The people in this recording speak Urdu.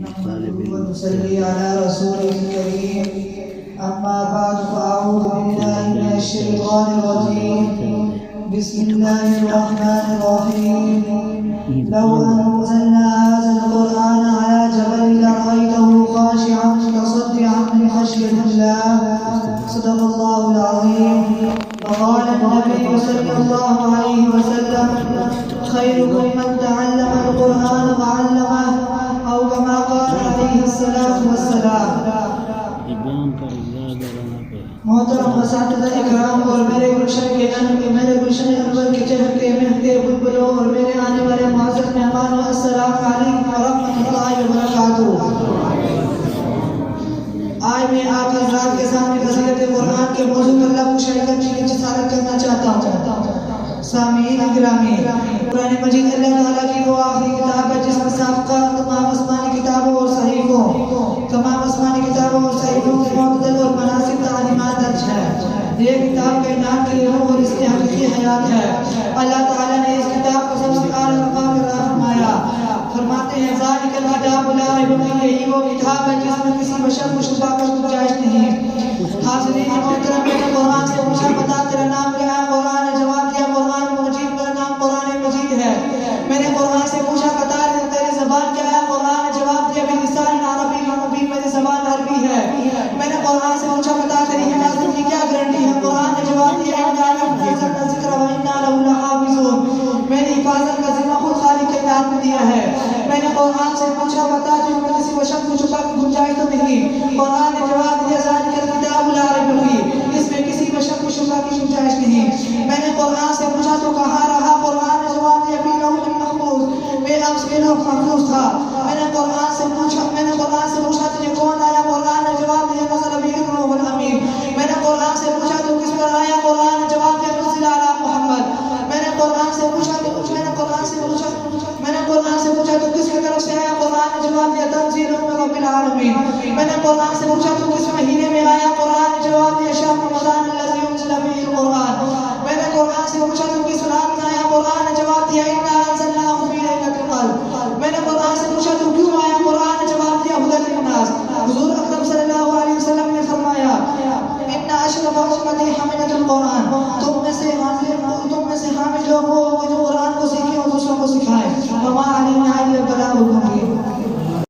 ونصلي على رسوله الكريم أما بعد فأعوذ بالله من الشيطان الرجيم بسم الله الرحمن الرحيم لو أنزلنا هذا القرآن على جبل لرأيته خاشعا متصدعا من خشية الله صدق الله العظيم. وقال النبي صلى الله عليه وسلم خيركم من تعلم القرآن وعلمه أو كما قال عليه الصلاة والسلام. محترم اساتذہ اکرام اور میرے گلشن کے انور کے چہکتے مہکتے بلبلوں اور میرے آنے والے معزز مہمانوں، السلام علیکم ورحمۃ اللہ وبرکاتہ. آج میں آپ حضرات کے سامنے فضیلت قرآن کے موضوع پر لفظ شیئر کرنے کی جسارت کرنا چاہتا ہوں. سامعین اکرامی، قرآن مجید اللہ تعالیٰ کی وہ آخری کتاب ہے جس میں سابقہ تمام آسمانی کتابوں اور صحیفوں کے معتدل اور مناسب تعلیمات درج ہے. یہ کتاب کائنات کی روح اور اس کی حقیقی حیات ہے. اللہ تعالیٰ نے اس کتاب کو سب سے اعلیٰ مقام پر فرمایا. فرماتے ہیں ذالک الکتاب لا ریب فیہ، یہی وہ کتاب ہے جس میں کسی بشر کو شبہ کا گنجائش نہیں. حاضرین محترم، میں نے قرآن سے پوچھا بتا تیرا نام کیا ہے؟ قرآن نے جواب دیا قرآن مجید، میرا نام قرآن مجید ہے. میں نے قرآن سے پوچھا بتا تیری زبان کیا ہے؟ قرآن نے جواب دیا بلسان عربی مبین، میری زبان عربی ہے. میں نے قرآن سے پوچھا بتا تیری حفاظت کی کیا گارنٹی ہے؟ قرآن نے جواب دیا میری حفاظت کا ذمہ خود خالق کائنات نے دیا ہے. میں نے قرآن سے پوچھا بتا جس میں کسی بشر کو چھپا کی گنجائش تو نہیں؟ قرآن نے جواب دیا ذالک الکتاب لا ریب فیہ، اس میں کسی بشر کو چھپا کی گنجائش نہیں. میں نے قرآن سے پوچھا تو کہاں رہا؟ قرآن نے جواب دیا فی لوح محفوظ، میرا اس میں لوح محفوظ تھا. میں نے قرآن سے پوچھا تجھے کون آیا؟ قرآن نے جواب دیا نزل بہ الروح الامین. میں نے قرآن سے پوچھا تو کس پر آیا؟ قرآن نے جواب دیا نزل علی محمد. میں نے قرآن سے پوچھا تو کس کی طرف سے آیا؟ قرآن نے جواب دیا تنزیل من رب العالمین. میں نے قرآن سے پوچھا تو کس مہینے میں آیا؟ قرآن نے جواب دیا شہر رمضان الذی انزل فیہ القرآن. میں نے قرآن سے پوچھا تو کس رات میں آیا؟ قرآن نے جواب دیا انا انزلناہ فی لیلۃ القدر. میں نے قرآن سے پوچھا تو کیوں آیا؟ قرآن نے جواب دیا ھدی للناس. حضور اکرم صلی اللہ علیہ وسلم نے فرمایا ان اشرف امتی حاملۃ القرآن، تم میں سے حامل لوگ وہ جو قرآن